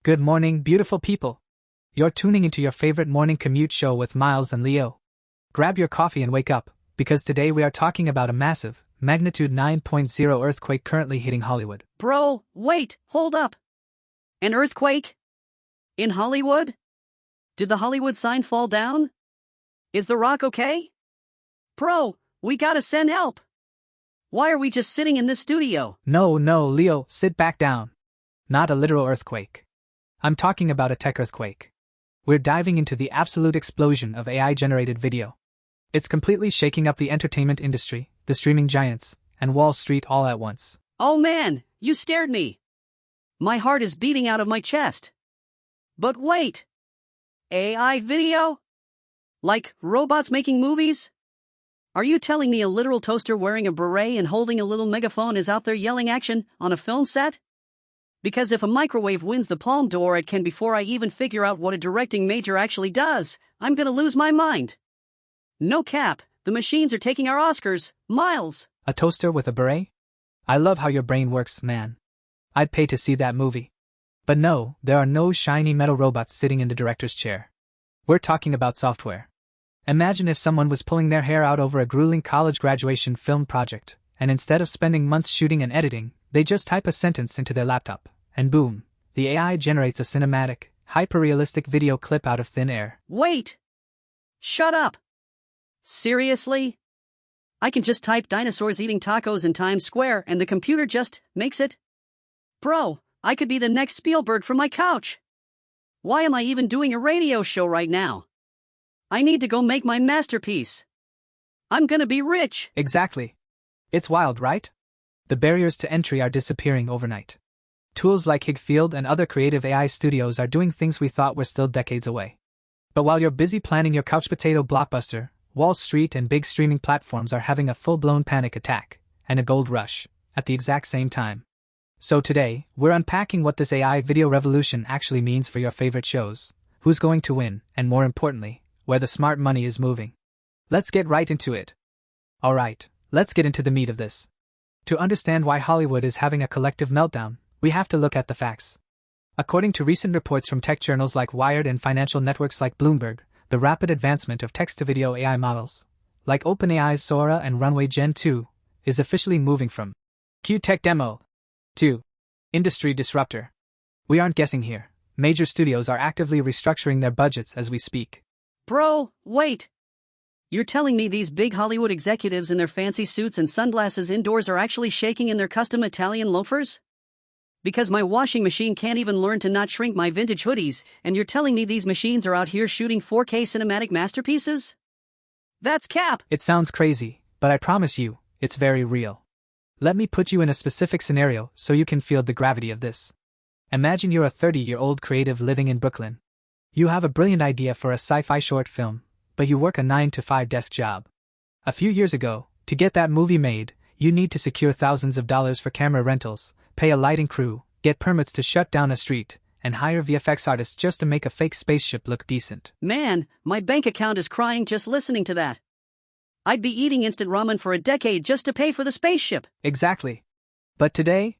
Good morning, beautiful people. You're tuning into your favorite morning commute show with Miles and Leo. Grab your coffee and wake up, because today we are talking about a massive, magnitude 9.0 earthquake currently hitting Hollywood. Bro, wait, hold up. An earthquake? In Hollywood? Did the Hollywood sign fall down? Is The Rock okay? Bro, we gotta send help. Why are we just sitting in this studio? No, Leo, sit back down. Not a literal earthquake. I'm talking about a tech earthquake. We're diving into the absolute explosion of AI-generated video. It's completely shaking up the entertainment industry, the streaming giants, and Wall Street all at once. Oh man, you scared me. My heart is beating out of my chest. But wait. AI video? Like robots making movies? Are you telling me a literal toaster wearing a beret and holding a little megaphone is out there yelling action on a film set? Because if a microwave wins the Palme d'Or it can before I even figure out what a directing major actually does, I'm gonna lose my mind. No cap, the machines are taking our Oscars, Miles. A toaster with a beret? I love how your brain works, man. I'd pay to see that movie. But no, there are no shiny metal robots sitting in the director's chair. We're talking about software. Imagine if someone was pulling their hair out over a grueling college graduation film project, and instead of spending months shooting and editing, they just type a sentence into their laptop. And boom, the AI generates a cinematic, hyper-realistic video clip out of thin air. Wait! Shut up! Seriously? I can just type dinosaurs eating tacos in Times Square and the computer just makes it? Bro, I could be the next Spielberg from my couch. Why am I even doing a radio show right now? I need to go make my masterpiece. I'm gonna be rich. Exactly. It's wild, right? The barriers to entry are disappearing overnight. Tools like Higfield and other creative AI studios are doing things we thought were still decades away. But while you're busy planning your couch potato blockbuster, Wall Street and big streaming platforms are having a full-blown panic attack and a gold rush at the exact same time. So today, we're unpacking what this AI video revolution actually means for your favorite shows, who's going to win, and more importantly, where the smart money is moving. Let's get right into it. Alright, let's get into the meat of this. To understand why Hollywood is having a collective meltdown, we have to look at the facts. According to recent reports from tech journals like Wired and financial networks like Bloomberg, the rapid advancement of text-to-video AI models, like OpenAI's Sora and Runway Gen 2, is officially moving from Q-Tech demo to industry disruptor. We aren't guessing here. Major studios are actively restructuring their budgets as we speak. Bro, wait. You're telling me these big Hollywood executives in their fancy suits and sunglasses indoors are actually shaking in their custom Italian loafers? Because my washing machine can't even learn to not shrink my vintage hoodies, and you're telling me these machines are out here shooting 4K cinematic masterpieces? That's cap! It sounds crazy, but I promise you, it's very real. Let me put you in a specific scenario so you can feel the gravity of this. Imagine you're a 30-year-old creative living in Brooklyn. You have a brilliant idea for a sci-fi short film, but you work a 9-to-5 desk job. A few years ago, to get that movie made, you need to secure thousands of dollars for camera rentals, pay a lighting crew, get permits to shut down a street, and hire VFX artists just to make a fake spaceship look decent. Man, my bank account is crying just listening to that. I'd be eating instant ramen for a decade just to pay for the spaceship. Exactly. But today,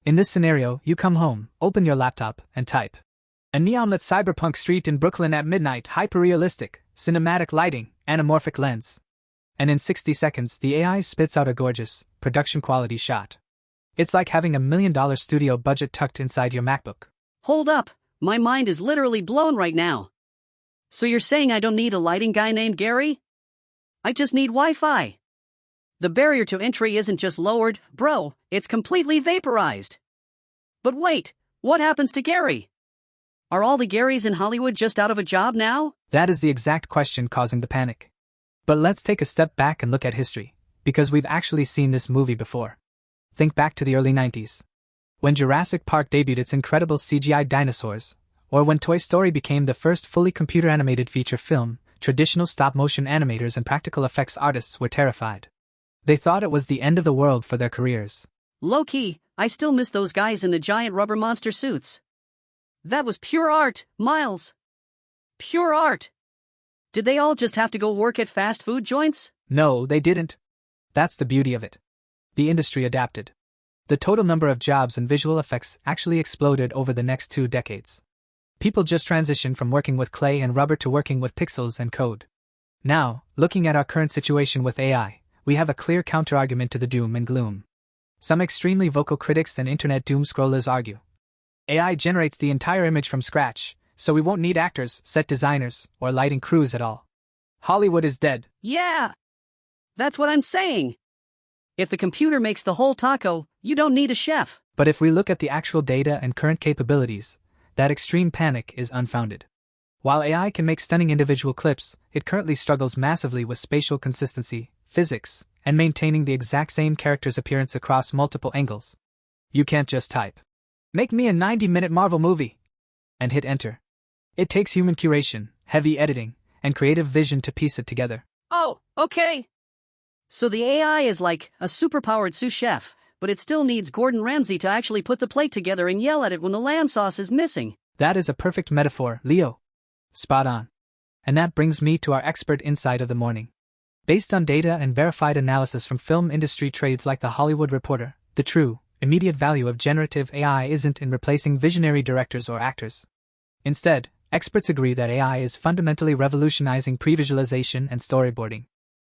in this scenario, you come home, open your laptop, and type. A neon-lit cyberpunk street in Brooklyn at midnight, hyper-realistic, cinematic lighting, anamorphic lens. And in 60 seconds, the AI spits out a gorgeous, production-quality shot. It's like having $1 million studio budget tucked inside your MacBook. Hold up, my mind is literally blown right now. So you're saying I don't need a lighting guy named Gary? I just need Wi-Fi. The barrier to entry isn't just lowered, bro, it's completely vaporized. But wait, what happens to Gary? Are all the Garys in Hollywood just out of a job now? That is the exact question causing the panic. But let's take a step back and look at history, because we've actually seen this movie before. Think back to the early 90s. When Jurassic Park debuted its incredible CGI dinosaurs, or when Toy Story became the first fully computer-animated feature film, traditional stop-motion animators and practical effects artists were terrified. They thought it was the end of the world for their careers. Low-key, I still miss those guys in the giant rubber monster suits. That was pure art, Miles. Pure art. Did they all just have to go work at fast food joints? No, they didn't. That's the beauty of it. The industry adapted. The total number of jobs in visual effects actually exploded over the next 2 decades. People just transitioned from working with clay and rubber to working with pixels and code. Now, looking at our current situation with AI, we have a clear counterargument to the doom and gloom. Some extremely vocal critics and internet doom-scrollers argue. AI generates the entire image from scratch, so we won't need actors, set designers, or lighting crews at all. Hollywood is dead. Yeah! That's what I'm saying! If the computer makes the whole taco, you don't need a chef. But if we look at the actual data and current capabilities, that extreme panic is unfounded. While AI can make stunning individual clips, it currently struggles massively with spatial consistency, physics, and maintaining the exact same character's appearance across multiple angles. You can't just type, "Make me a 90-minute Marvel movie," and hit enter. It takes human curation, heavy editing, and creative vision to piece it together. Oh, okay. So the AI is like a superpowered sous chef, but it still needs Gordon Ramsay to actually put the plate together and yell at it when the lamb sauce is missing. That is a perfect metaphor, Leo. Spot on. And that brings me to our expert insight of the morning. Based on data and verified analysis from film industry trades like The Hollywood Reporter, the true, immediate value of generative AI isn't in replacing visionary directors or actors. Instead, experts agree that AI is fundamentally revolutionizing pre-visualization and storyboarding.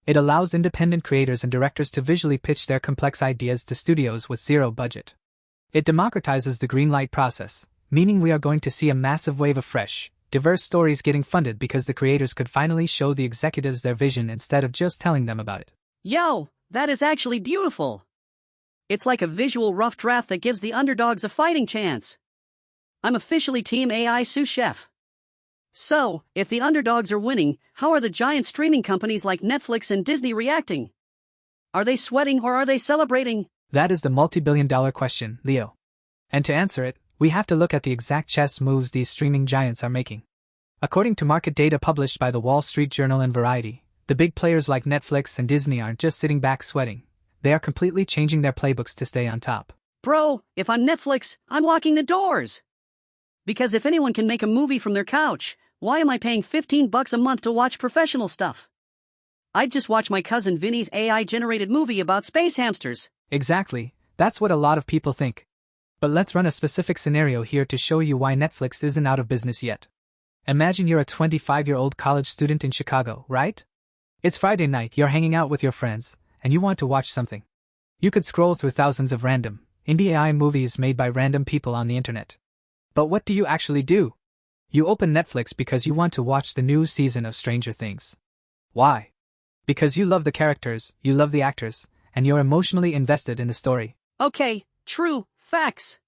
It allows independent creators and directors to visually pitch their complex ideas to studios with zero budget. It democratizes the greenlight process, meaning we are going to see a massive wave of fresh, diverse stories getting funded because the creators could finally show the executives their vision instead of just telling them about it. Yo, that is actually beautiful. It's like a visual rough draft that gives the underdogs a fighting chance. I'm officially Team AI sous chef. So, if the underdogs are winning, how are the giant streaming companies like Netflix and Disney reacting? Are they sweating or are they celebrating? That is the multi-billion-dollar question, Leo. And to answer it, we have to look at the exact chess moves these streaming giants are making. According to market data published by the Wall Street Journal and Variety, the big players like Netflix and Disney aren't just sitting back sweating. They are completely changing their playbooks to stay on top. Bro, if I'm Netflix, I'm locking the doors. Because if anyone can make a movie from their couch, why am I paying $15 a month to watch professional stuff? I'd just watch my cousin Vinny's AI-generated movie about space hamsters. Exactly, that's what a lot of people think. But let's run a specific scenario here to show you why Netflix isn't out of business yet. Imagine you're a 25-year-old college student in Chicago, right? It's Friday night, you're hanging out with your friends, and you want to watch something. You could scroll through thousands of random, indie AI movies made by random people on the internet. But what do you actually do? You open Netflix because you want to watch the new season of Stranger Things. Why? Because you love the characters, you love the actors, and you're emotionally invested in the story. Okay, true, facts.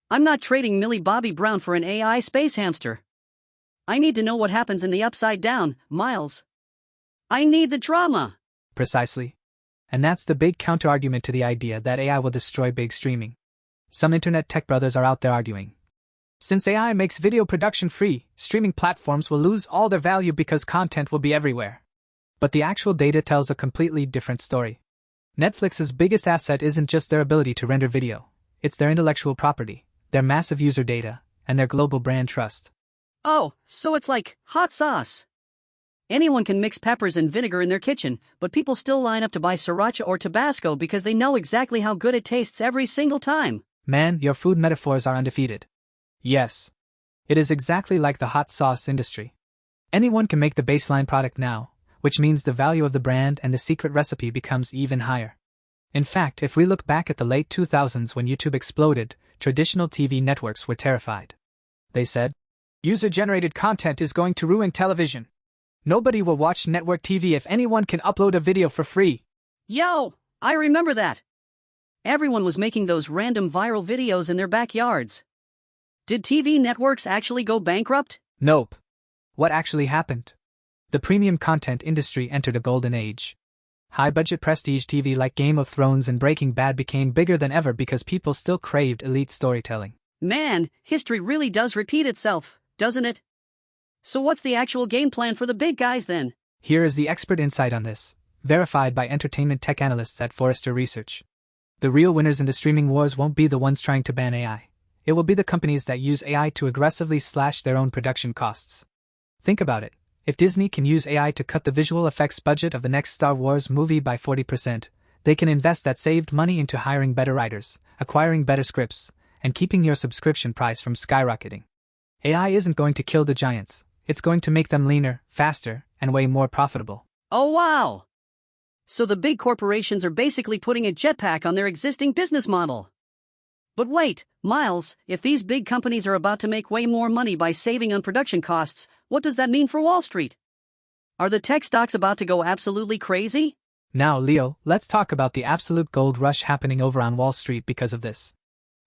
I'm not trading Millie Bobby Brown for an AI space hamster. I need to know what happens in the Upside Down, Miles. I need the drama. Precisely. And that's the big counterargument to the idea that AI will destroy big streaming. Some internet tech brothers are out there arguing. Since AI makes video production free, streaming platforms will lose all their value because content will be everywhere. But the actual data tells a completely different story. Netflix's biggest asset isn't just their ability to render video, it's their intellectual property, their massive user data, and their global brand trust. Oh, so it's like hot sauce. Anyone can mix peppers and vinegar in their kitchen, but people still line up to buy sriracha or Tabasco because they know exactly how good it tastes every single time. Man, your food metaphors are undefeated. Yes. It is exactly like the hot sauce industry. Anyone can make the baseline product now, which means the value of the brand and the secret recipe becomes even higher. In fact, if we look back at the late 2000s when YouTube exploded, traditional TV networks were terrified. They said, "User-generated content is going to ruin television. Nobody will watch network TV if anyone can upload a video for free." Yo, I remember that. Everyone was making those random viral videos in their backyards. Did TV networks actually go bankrupt? Nope. What actually happened? The premium content industry entered a golden age. High-budget prestige TV like Game of Thrones and Breaking Bad became bigger than ever because people still craved elite storytelling. Man, history really does repeat itself, doesn't it? So what's the actual game plan for the big guys then? Here is the expert insight on this, verified by entertainment tech analysts at Forrester Research. The real winners in the streaming wars won't be the ones trying to ban AI. It will be the companies that use AI to aggressively slash their own production costs. Think about it. If Disney can use AI to cut the visual effects budget of the next Star Wars movie by 40%, they can invest that saved money into hiring better writers, acquiring better scripts, and keeping your subscription price from skyrocketing. AI isn't going to kill the giants, it's going to make them leaner, faster, and way more profitable. Oh wow! So the big corporations are basically putting a jetpack on their existing business model. But wait, Miles, if these big companies are about to make way more money by saving on production costs, what does that mean for Wall Street? Are the tech stocks about to go absolutely crazy? Now, Leo, let's talk about the absolute gold rush happening over on Wall Street because of this.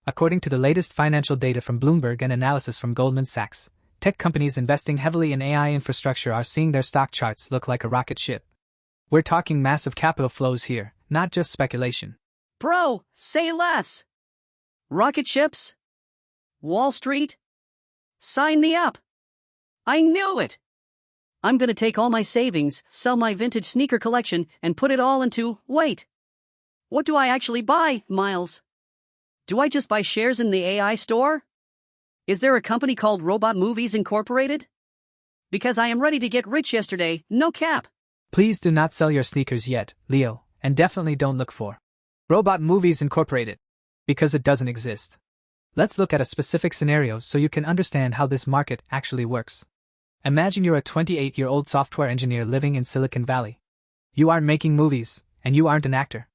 According to the latest financial data from Bloomberg and analysis from Goldman Sachs, tech companies investing heavily in AI infrastructure are seeing their stock charts look like a rocket ship. We're talking massive capital flows here, not just speculation. Bro, say less! Rocket ships? Wall Street? Sign me up! I knew it! I'm gonna take all my savings, sell my vintage sneaker collection, and put it all into, wait! What do I actually buy, Miles? Do I just buy shares in the AI store? Is there a company called Robot Movies Incorporated? Because I am ready to get rich yesterday, no cap. Please do not sell your sneakers yet, Leo, and definitely don't look for Robot Movies Incorporated, because it doesn't exist. Let's look at a specific scenario so you can understand how this market actually works. Imagine you're a 28-year-old software engineer living in Silicon Valley. You aren't making movies, and you aren't an actor.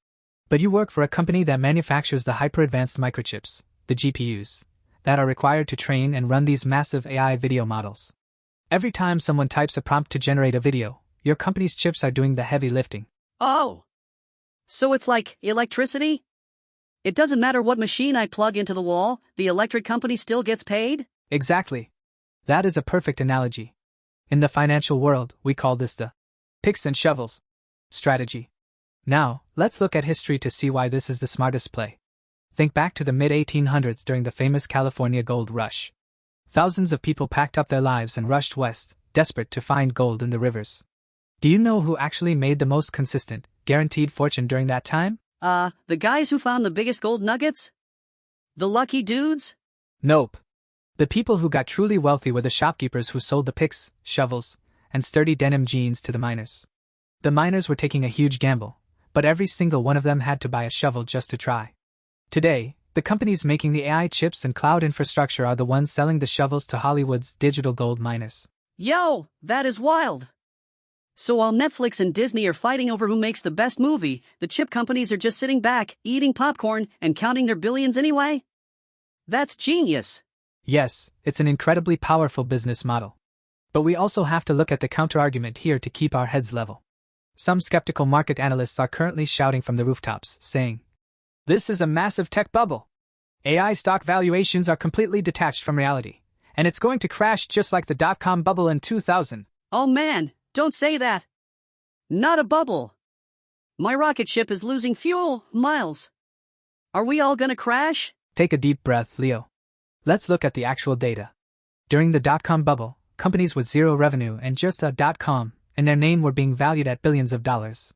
But you work for a company that manufactures the hyper-advanced microchips, the GPUs, that are required to train and run these massive AI video models. Every time someone types a prompt to generate a video, your company's chips are doing the heavy lifting. Oh! So it's like electricity? It doesn't matter what machine I plug into the wall, the electric company still gets paid? Exactly. That is a perfect analogy. In the financial world, we call this the picks and shovels strategy. Now, let's look at history to see why this is the smartest play. Think back to the mid-1800s during the famous California gold rush. Thousands of people packed up their lives and rushed west, desperate to find gold in the rivers. Do you know who actually made the most consistent, guaranteed fortune during that time? The guys who found the biggest gold nuggets? The lucky dudes? Nope. The people who got truly wealthy were the shopkeepers who sold the picks, shovels, and sturdy denim jeans to the miners. The miners were taking a huge gamble, but every single one of them had to buy a shovel just to try. Today, the companies making the AI chips and cloud infrastructure are the ones selling the shovels to Hollywood's digital gold miners. Yo, that is wild! So while Netflix and Disney are fighting over who makes the best movie, the chip companies are just sitting back, eating popcorn, and counting their billions anyway? That's genius! Yes, it's an incredibly powerful business model. But we also have to look at the counterargument here to keep our heads level. Some skeptical market analysts are currently shouting from the rooftops, saying, "This is a massive tech bubble. AI stock valuations are completely detached from reality, and it's going to crash just like the dot-com bubble in 2000. Oh man, don't say that. Not a bubble. My rocket ship is losing fuel, Miles. Are we all gonna crash? Take a deep breath, Leo. Let's look at the actual data. During the dot-com bubble, companies with zero revenue and just a .com and their name were being valued at billions of dollars.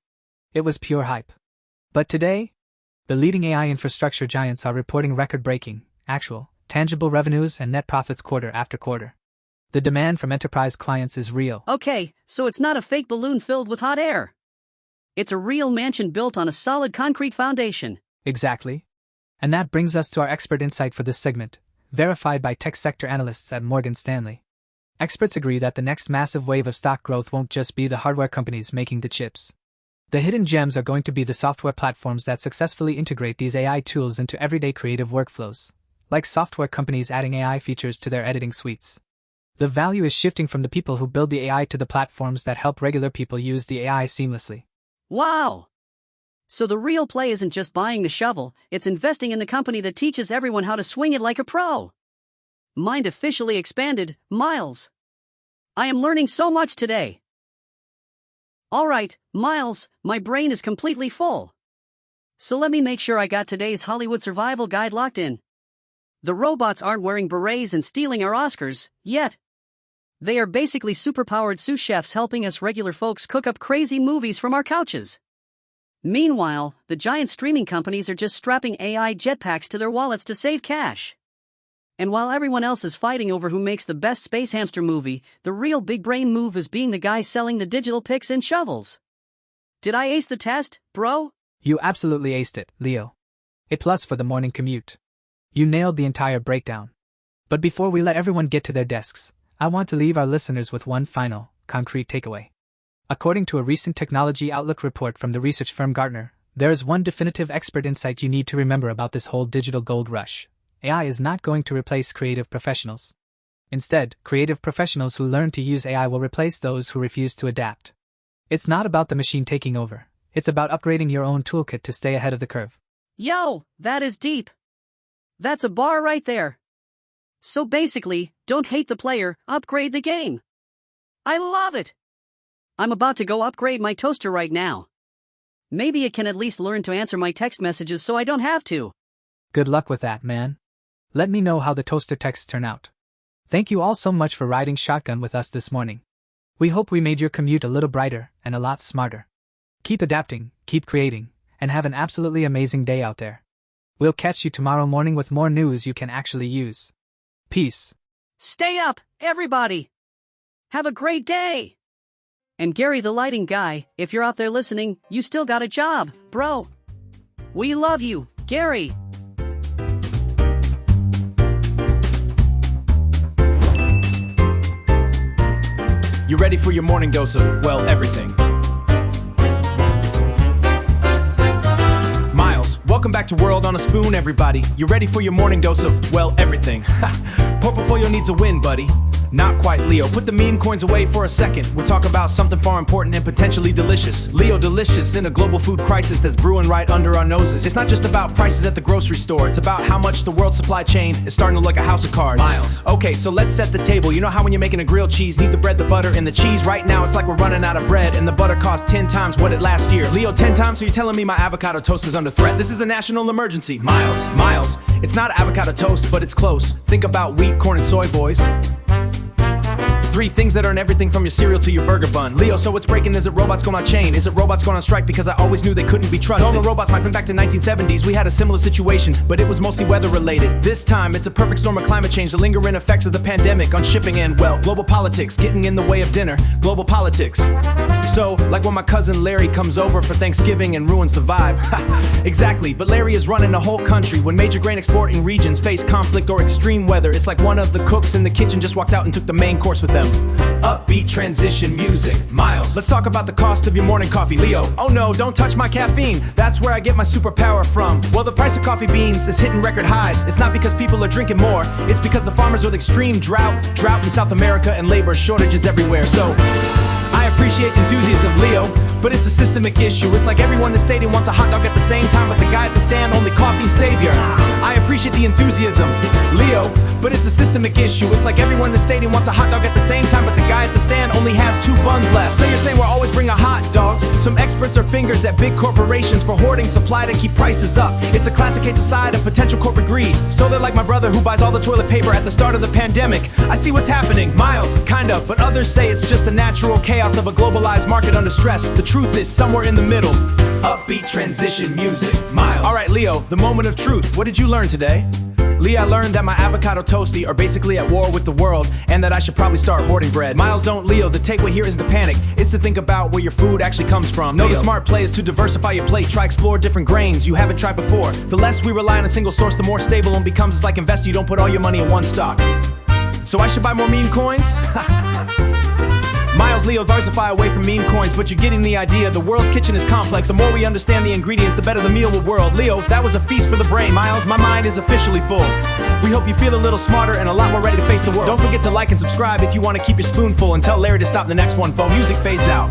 It was pure hype. But today, the leading AI infrastructure giants are reporting record-breaking, actual, tangible revenues and net profits quarter after quarter. The demand from enterprise clients is real. Okay, so it's not a fake balloon filled with hot air. It's a real mansion built on a solid concrete foundation. Exactly. And that brings us to our expert insight for this segment, verified by tech sector analysts at Morgan Stanley. Experts agree that the next massive wave of stock growth won't just be the hardware companies making the chips. The hidden gems are going to be the software platforms that successfully integrate these AI tools into everyday creative workflows, like software companies adding AI features to their editing suites. The value is shifting from the people who build the AI to the platforms that help regular people use the AI seamlessly. Wow! So the real play isn't just buying the shovel, it's investing in the company that teaches everyone how to swing it like a pro. Mind officially expanded, Miles. I am learning so much today. Alright, Miles, my brain is completely full. So let me make sure I got today's Hollywood survival guide locked in. The robots aren't wearing berets and stealing our Oscars, yet. They are basically superpowered sous chefs helping us regular folks cook up crazy movies from our couches. Meanwhile, the giant streaming companies are just strapping AI jetpacks to their wallets to save cash. And while everyone else is fighting over who makes the best space hamster movie, the real big brain move is being the guy selling the digital picks and shovels. Did I ace the test, bro? You absolutely aced it, Leo. A plus for the morning commute. You nailed the entire breakdown. But before we let everyone get to their desks, I want to leave our listeners with one final, concrete takeaway. According to a recent Technology Outlook report from the research firm Gartner, there is one definitive expert insight you need to remember about this whole digital gold rush. AI is not going to replace creative professionals. Instead, creative professionals who learn to use AI will replace those who refuse to adapt. It's not about the machine taking over. It's about upgrading your own toolkit to stay ahead of the curve. Yo, that is deep. That's a bar right there. So basically, don't hate the player, upgrade the game. I love it. I'm about to go upgrade my toaster right now. Maybe it can at least learn to answer my text messages so I don't have to. Good luck with that, man. Let me know how the toaster texts turn out. Thank you all so much for riding shotgun with us this morning. We hope we made your commute a little brighter and a lot smarter. Keep adapting, keep creating, and have an absolutely amazing day out there. We'll catch you tomorrow morning with more news you can actually use. Peace. Stay up, everybody. Have a great day. And Gary the lighting guy, if you're out there listening, you still got a job, bro. We love you, Gary. You ready for your morning dose of, well, everything? Miles, welcome back to World on a Spoon, everybody. You ready for your morning dose of, well, everything? Portfolio needs a win, buddy. Not quite, Leo. Put the meme coins away for a second. We'll talk about something far important and potentially delicious. Leo delicious in a global food crisis that's brewing right under our noses. It's not just about prices at the grocery store. It's about how much the world's supply chain is starting to look like a house of cards. Miles. Okay, so let's set the table. You know how when you're making a grilled cheese, need the bread, the butter, and the cheese? Right now, it's like we're running out of bread, and the butter costs 10 times what it last year. Leo, 10 times? So you're telling me my avocado toast is under threat? This is a national emergency. Miles. It's not avocado toast, but it's close. Think about wheat, corn, and soy, boys. 3 things that earn everything from your cereal to your burger bun. Leo, so what's breaking? Is it robots going on chain? Is it robots going on strike? Because I always knew they couldn't be trusted. No robots, my friend, back to 1970s. We had a similar situation, but it was mostly weather related. This time, it's a perfect storm of climate change, the lingering effects of the pandemic on shipping and, well, global politics, getting in the way of dinner. Global politics. So, like when my cousin Larry comes over for Thanksgiving and ruins the vibe. Exactly, but Larry is running a whole country. When major grain exporting regions face conflict or extreme weather, it's like one of the cooks in the kitchen just walked out and took the main course with them. Upbeat transition music, Miles. Let's talk about the cost of your morning coffee, Leo. Oh no, don't touch my caffeine. That's where I get my superpower from. Well, the price of coffee beans is hitting record highs. It's not because people are drinking more. It's because the farmers with extreme drought in South America and labor shortages everywhere. So, I appreciate enthusiasm, Leo, but it's a systemic issue. It's like everyone in the stadium wants a hot dog at the same time, but the guy at the stand only coffee savior. I appreciate the enthusiasm, Leo, but it's a systemic issue. It's like everyone in the stadium wants a hot dog at the same time, but the guy at the stand only has 2 buns left. So you're saying we're always bringing hot dogs? Some experts are fingers at big corporations for hoarding supply to keep prices up. It's a classic case aside of potential corporate greed. So they're like my brother who buys all the toilet paper at the start of the pandemic. I see what's happening, Miles, kind of, but others say it's just the natural chaos of a globalized market under stress. The truth is somewhere in the middle. Upbeat transition music, Miles. Alright, Leo, the moment of truth. What did you learn today? Lee, I learned that my avocado toasty are basically at war with the world, and that I should probably start hoarding bread. Miles, don't, Leo. The takeaway here is the panic. It's to think about where your food actually comes from. No, the smart play is to diversify your plate. Try explore different grains you haven't tried before. The less we rely on a single source, the more stable it becomes. It's like investing. You don't put all your money in one stock. So I should buy more meme coins? Miles, Leo, diversify away from meme coins, but you're getting the idea. The world's kitchen is complex. The more we understand the ingredients, the better the meal will world. Leo, that was a feast for the brain. Miles, my mind is officially full. We hope you feel a little smarter and a lot more ready to face the world. Don't forget to like and subscribe if you want to keep your spoon full, and tell Larry to stop the next one, folks. Music fades out.